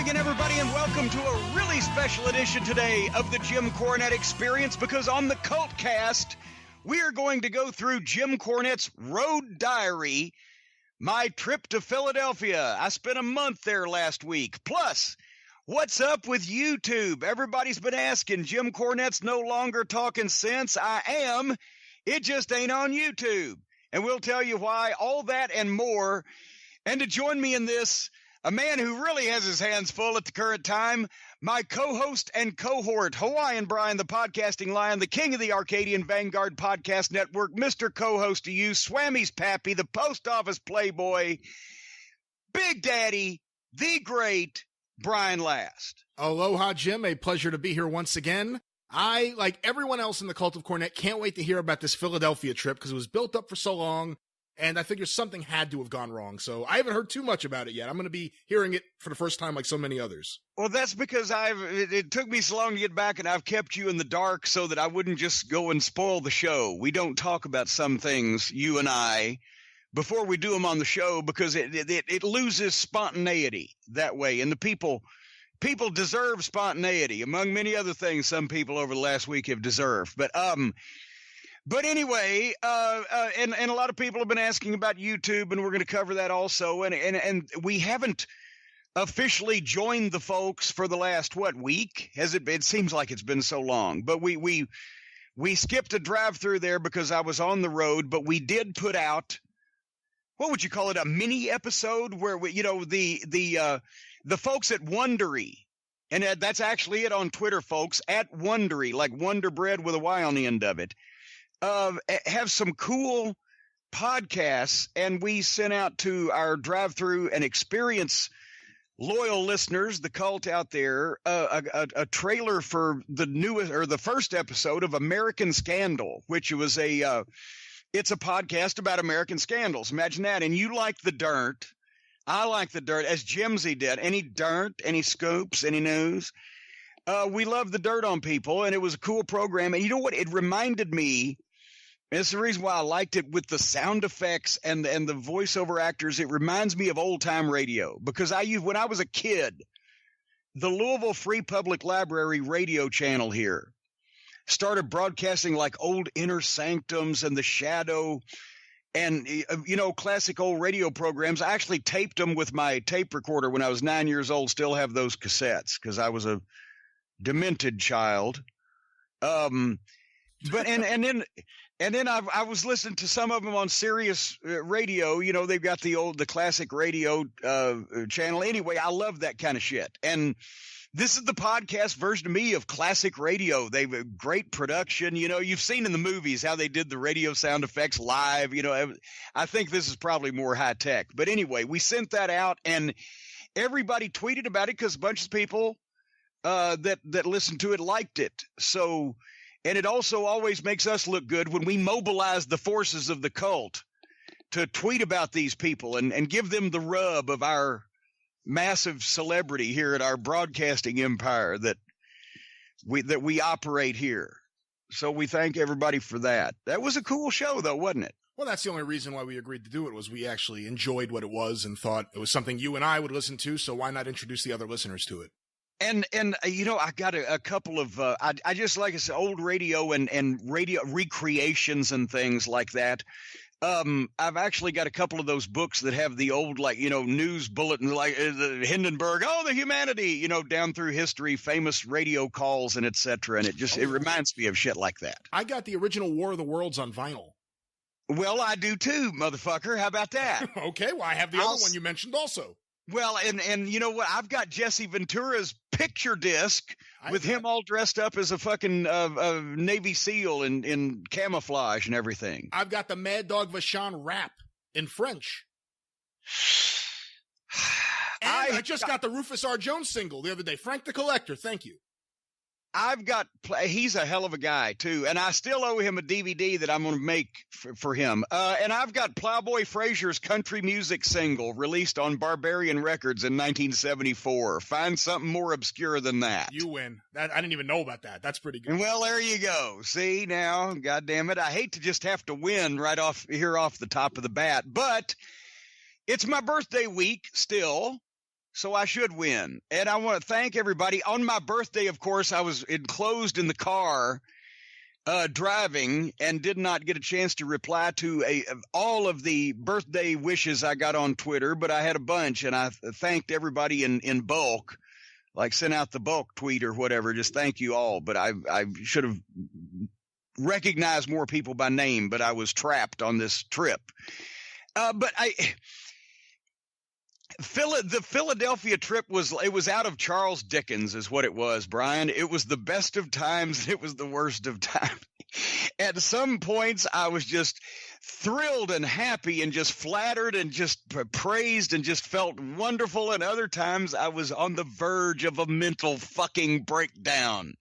again, everybody, and welcome to a really special edition today of the Jim Cornette Experience, because on the Cultcast, we are going to go through Jim Cornette's Road Diary, my trip to Philadelphia. I spent a month there last week. Plus, what's up with YouTube? Everybody's been asking. Jim Cornette's no longer talking sense. I am. It just ain't on YouTube. And we'll tell you why, all that and more. And to join me in this, a man who really has his hands full at the current time, my co-host and cohort, Hawaiian Brian, the podcasting lion, the king of the Arcadian Vanguard Podcast Network, Mr. Co-host to you, Swammy's Pappy, the post office playboy, Big Daddy, the great Brian Last. Aloha, Jim. A pleasure to be here once again. I, like everyone else in the Cult of Cornette, can't wait to hear about this Philadelphia trip because it was built up for so long. And I figure something had to have gone wrong. So I haven't heard too much about it yet. I'm going to be hearing it for the first time like so many others. Well, that's because it took me so long to get back, and I've kept you in the dark so that I wouldn't just go and spoil the show. We don't talk about some things, you and I, before we do them on the show, because it loses spontaneity that way. And the people deserve spontaneity, among many other things some people over the last week have deserved. But anyway, and a lot of people have been asking about YouTube, and we're going to cover that also. And we haven't officially joined the folks for the last, week? Has it been? It seems like it's been so long. But we skipped a drive-through there because I was on the road, but we did put out, what would you call it, a mini episode where the folks at Wondery, and that's actually it on Twitter, folks, at Wondery, like Wonder Bread with a Y on the end of it. Have some cool podcasts, and we sent out to our drive-through and experience loyal listeners, the cult out there, a trailer for the newest or the first episode of American Scandal, which was it's a podcast about American scandals. Imagine that. And you like the dirt. I like the dirt, as Jimsy did. Any dirt, any scoops, any news? We love the dirt on people, and it was a cool program. And you know what? It reminded me, and it's the reason why I liked it, with the sound effects and the voiceover actors. It reminds me of old-time radio, because when I was a kid, the Louisville Free Public Library radio channel here started broadcasting like old Inner Sanctums and The Shadow and, classic old radio programs. I actually taped them with my tape recorder when I was 9 years old, still have those cassettes because I was a demented child. And then I was listening to some of them on Sirius radio. They've got the classic radio channel. Anyway, I love that kind of shit. And this is the podcast version of me of classic radio. They've a great production. You've seen in the movies how they did the radio sound effects live. I think this is probably more high tech. But anyway, we sent that out, and everybody tweeted about it because a bunch of people that listened to it liked it. So. And it also always makes us look good when we mobilize the forces of the cult to tweet about these people and give them the rub of our massive celebrity here at our broadcasting empire that we operate here. So we thank everybody for that. That was a cool show, though, wasn't it? Well, that's the only reason why we agreed to do it, was we actually enjoyed what it was and thought it was something you and I would listen to, so why not introduce the other listeners to it? And I got a couple of I just like I said, old radio and radio recreations and things like that. I've actually got a couple of those books that have the old news bulletin, like the Hindenburg, the humanity, down through history, famous radio calls and etc. And it reminds me of shit like that. I got the original War of the Worlds on vinyl. Well, I do too, motherfucker. How about that? Okay, well, I have the other one you mentioned also. Well, and you know what? I've got Jesse Ventura's picture disc with him all dressed up as a fucking Navy SEAL in camouflage and everything. I've got the Mad Dog Vachon rap in French. And I just got the Rufus R. Jones single the other day. Frank the Collector, thank you. He's a hell of a guy too, and I still owe him a DVD that I'm going to make for him. And I've got Plowboy Frazier's country music single released on Barbarian Records in 1974. Find something more obscure than that. You win. I didn't even know about that. That's pretty good. Well, there you go. See now, God damn it. I hate to just have to win right off the top of the bat, but it's my birthday week still. so I should win. And I want to thank everybody. On my birthday, of course, I was enclosed in the car driving and did not get a chance to reply to all of the birthday wishes I got on Twitter, but I had a bunch, and I thanked everybody in bulk, like sent out the bulk tweet or whatever. Just thank you all. But I should have recognized more people by name, but I was trapped on this trip. But the Philadelphia trip was out of Charles Dickens is what it was, Brian. It was the best of times. It was the worst of times. At some points, I was just thrilled and happy and just flattered and just praised and just felt wonderful. And other times I was on the verge of a mental fucking breakdown.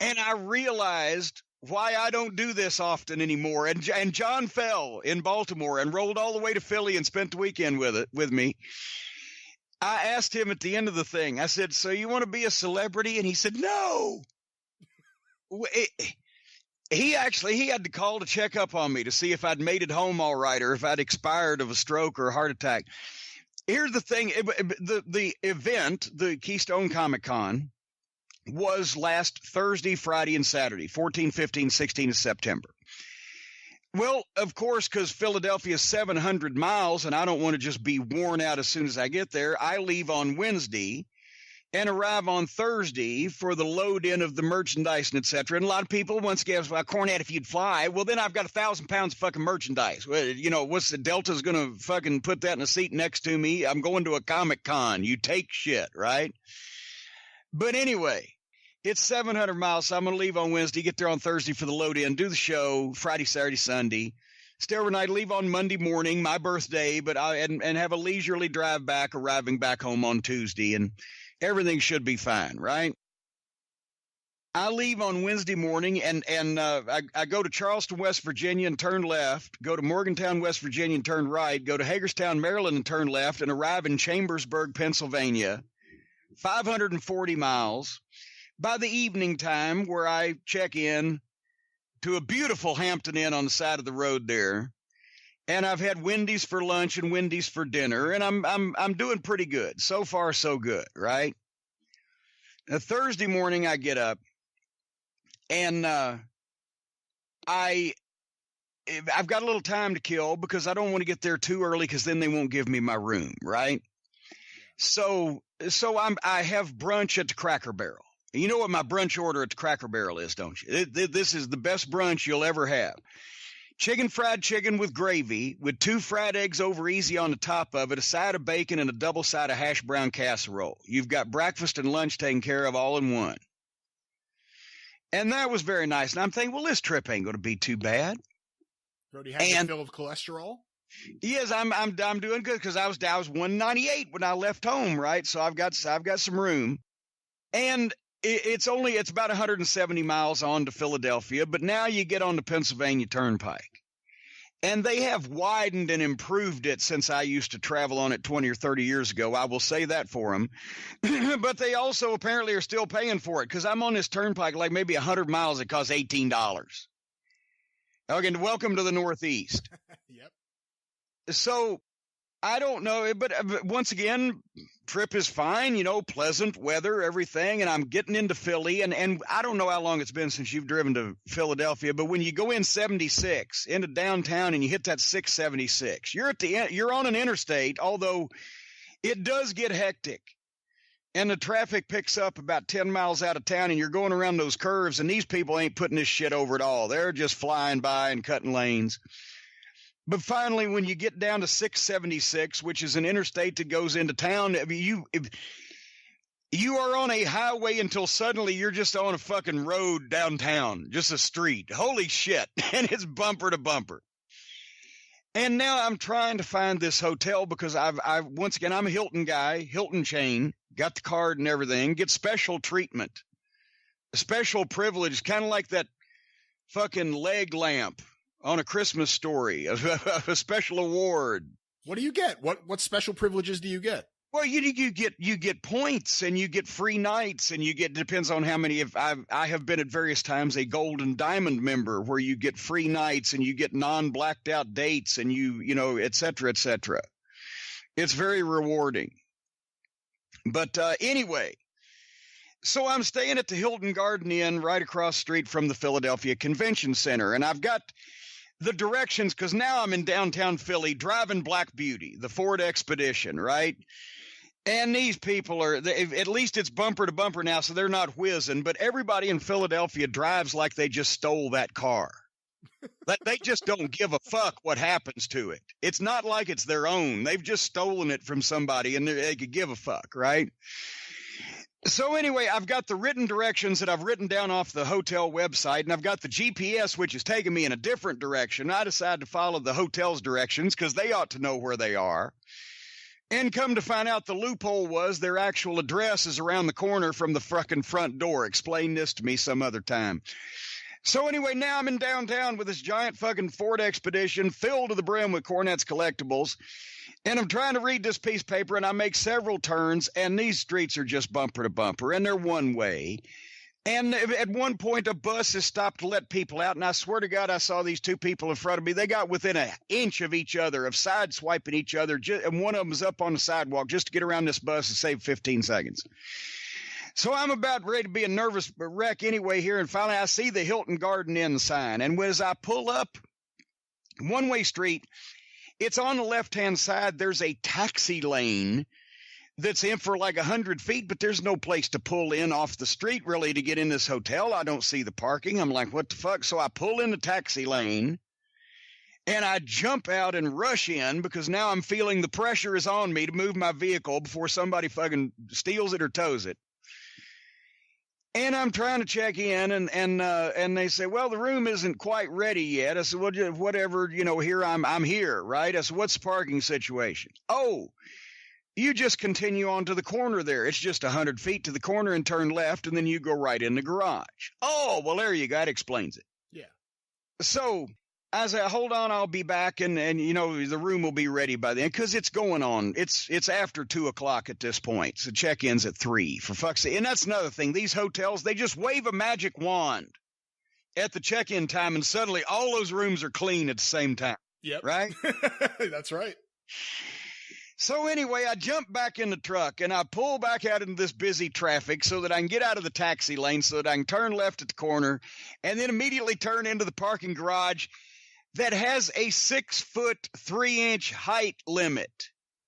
And I realized why I don't do this often anymore. And John fell in Baltimore and rolled all the way to Philly and spent the weekend with me. I asked him at the end of the thing, I said, so you want to be a celebrity? And he said, no. He had to call to check up on me to see if I'd made it home all right or if I'd expired of a stroke or a heart attack. Here's the thing. The event, the Keystone Comic Con, was last Thursday, Friday, and Saturday, 14, 15, 16 of September. Well, of course, because Philadelphia is 700 miles and I don't want to just be worn out as soon as I get there, I leave on Wednesday and arrive on Thursday for the load in of the merchandise and et cetera. And a lot of people once again, well, Cornette, if you'd fly, well, then I've got 1,000 pounds of fucking merchandise. Well, you know, what's the Delta's going to fucking put that in a seat next to me? I'm going to a Comic Con. You take shit, right? But anyway, it's 700 miles, so I'm going to leave on Wednesday, get there on Thursday for the load in, do the show Friday, Saturday, Sunday, stay overnight, leave on Monday morning, my birthday, but and have a leisurely drive back, arriving back home on Tuesday, and everything should be fine, right? I leave on Wednesday morning, and I go to Charleston, West Virginia, and turn left, go to Morgantown, West Virginia, and turn right, go to Hagerstown, Maryland, and turn left, and arrive in Chambersburg, Pennsylvania, 540 miles. By the evening time, where I check in to a beautiful Hampton Inn on the side of the road there, and I've had Wendy's for lunch and Wendy's for dinner, and I'm doing pretty good. So far, so good, right? Thursday morning, I get up, and I've got a little time to kill because I don't want to get there too early because then they won't give me my room, right? So I have brunch at the Cracker Barrel. You know what my brunch order at the Cracker Barrel is, don't you? This is the best brunch you'll ever have. Fried chicken with gravy with 2 fried eggs over easy on the top of it, a side of bacon, and a double side of hash brown casserole. You've got breakfast and lunch taken care of all in one. And that was very nice. And I'm thinking, well, this trip ain't going to be too bad. Brody had a fill of cholesterol? Yes, I'm doing good because I was 198 when I left home, right? So I've got some room. And it's about 170 miles on to Philadelphia, but now you get on the Pennsylvania Turnpike. And they have widened and improved it since I used to travel on it 20 or 30 years ago. I will say that for them. But they also apparently are still paying for it because I'm on this turnpike like maybe 100 miles. It costs $18. Okay, welcome to the Northeast. Yep. So I don't know, but once again, trip is fine, you know, pleasant weather, everything, and I'm getting into Philly, and I don't know how long it's been since you've driven to Philadelphia, but when you go in 76 into downtown and you hit that 676, you're on an interstate, although it does get hectic, and the traffic picks up about 10 miles out of town, and you're going around those curves, and these people ain't putting this shit over at all. They're just flying by and cutting lanes. But finally, when you get down to 676, which is an interstate that goes into town, you are on a highway until suddenly you're just on a fucking road downtown, just a street. Holy shit. And it's bumper to bumper. And now I'm trying to find this hotel because once again, I'm a Hilton guy, Hilton chain, got the card and everything, get special treatment, special privilege, kind of like that fucking leg lamp on A Christmas Story, a special award. What do you get? What special privileges do you get? Well, you get points and you get free nights and you get, depends on how many. I have been at various times a gold and diamond member where you get free nights and you get non-blacked out dates and you know, et cetera, et cetera. It's very rewarding. But anyway, so I'm staying at the Hilton Garden Inn right across the street from the Philadelphia Convention Center. And I've got the directions because now I'm in downtown Philly driving Black Beauty, the Ford Expedition, right? And these people are, at least it's bumper to bumper now, so they're not whizzing. But everybody in Philadelphia drives like they just stole that car. They just don't give a fuck what happens to it. It's not like it's their own. They've just stolen it from somebody and they could give a fuck, right? So anyway, I've got the written directions that I've written down off the hotel website, and I've got the GPS, which is taking me in a different direction. I decided to follow the hotel's directions because they ought to know where they are. And come to find out, the loophole was their actual address is around the corner from the fucking front door. Explain this to me some other time. So anyway, now I'm in downtown with this giant fucking Ford Expedition filled to the brim with Cornette's collectibles. And I'm trying to read this piece of paper, and I make several turns, and these streets are just bumper to bumper, and they're one way. And at one point, a bus has stopped to let people out, and I swear to God, I saw these two people in front of me. They got within an inch of each other, of sideswiping each other, and one of them was up on the sidewalk just to get around this bus and save 15 seconds. So I'm about ready to be a nervous wreck anyway here, and finally I see the Hilton Garden Inn sign, and as I pull up one-way street, it's on the left-hand side. There's a taxi lane that's in for like 100 feet, but there's no place to pull in off the street really to get in this hotel. I don't see the parking. I'm like, what the fuck? So I pull in the taxi lane, and I jump out and rush in because now I'm feeling the pressure is on me to move my vehicle before somebody fucking steals it or tows it. And I'm trying to check in, and they say, well, the room isn't quite ready yet. I said, well, whatever, here I'm here, right? I said, what's the parking situation? Oh, you just continue on to the corner there. It's just 100 feet to the corner and turn left, and then you go right in the garage. Oh, well, there you go. That explains it. Yeah. So I said, hold on, I'll be back, and the room will be ready by then because it's going on. It's after 2 o'clock at this point, so check-in's at 3, for fuck's sake. And that's another thing. These hotels, they just wave a magic wand at the check-in time, and suddenly all those rooms are clean at the same time. Yep. Right? That's right. So anyway, I jump back in the truck, and I pull back out into this busy traffic so that I can get out of the taxi lane so that I can turn left at the corner and then immediately turn into the parking garage that has a 6'3" height limit.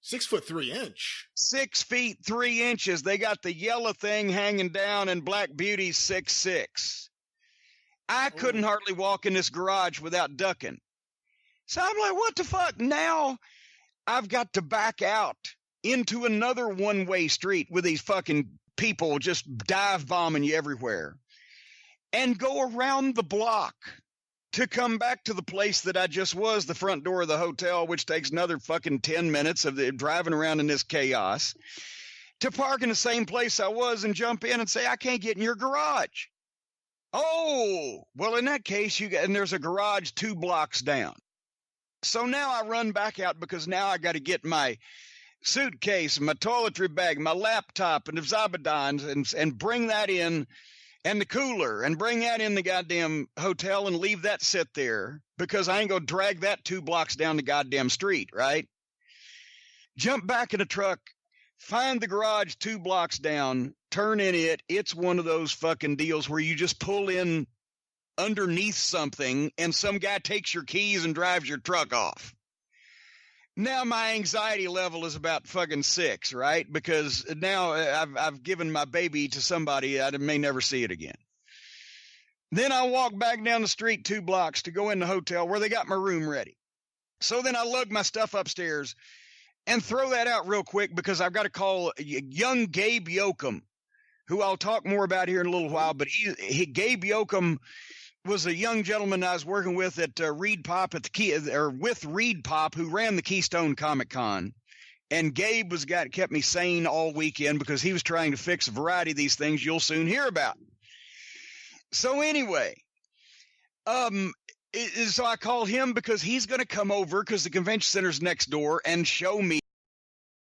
6'3". 6 feet 3 inches. They got the yellow thing hanging down, and Black Beauty's 6'6". I couldn't hardly walk in this garage without ducking. So I'm like, what the fuck? Now I've got to back out into another one-way street with these fucking people just dive bombing you everywhere and go around the block to come back to the place that I just was, the front door of the hotel, which takes another fucking 10 minutes of driving around in this chaos, to park in the same place I was and jump in and say, I can't get in your garage. Oh, well, in that case, and there's a garage 2 blocks down. So now I run back out because now I got to get my suitcase, my toiletry bag, my laptop, and the Zabadons and bring that in, and the cooler, and bring that in the goddamn hotel and leave that sit there because I ain't going to drag that 2 blocks down the goddamn street, right? Jump back in the truck, find the garage 2 blocks down, turn in it. It's one of those fucking deals where you just pull in underneath something and some guy takes your keys and drives your truck off. Now my anxiety level is about fucking 6, right? Because now I've given my baby to somebody I may never see it again. Then I walk back down the street 2 blocks to go in the hotel where they got my room ready. So then I lug my stuff upstairs and throw that out real quick because I've got to call young Gabe Yoakum, who I'll talk more about here in a little while. But Gabe Yoakum was a young gentleman I was working with at Reed Pop with Reed Pop, who ran the Keystone Comic Con. And Gabe kept me sane all weekend because he was trying to fix a variety of these things you'll soon hear about. So anyway, so I called him because he's going to come over because the convention center's next door and show me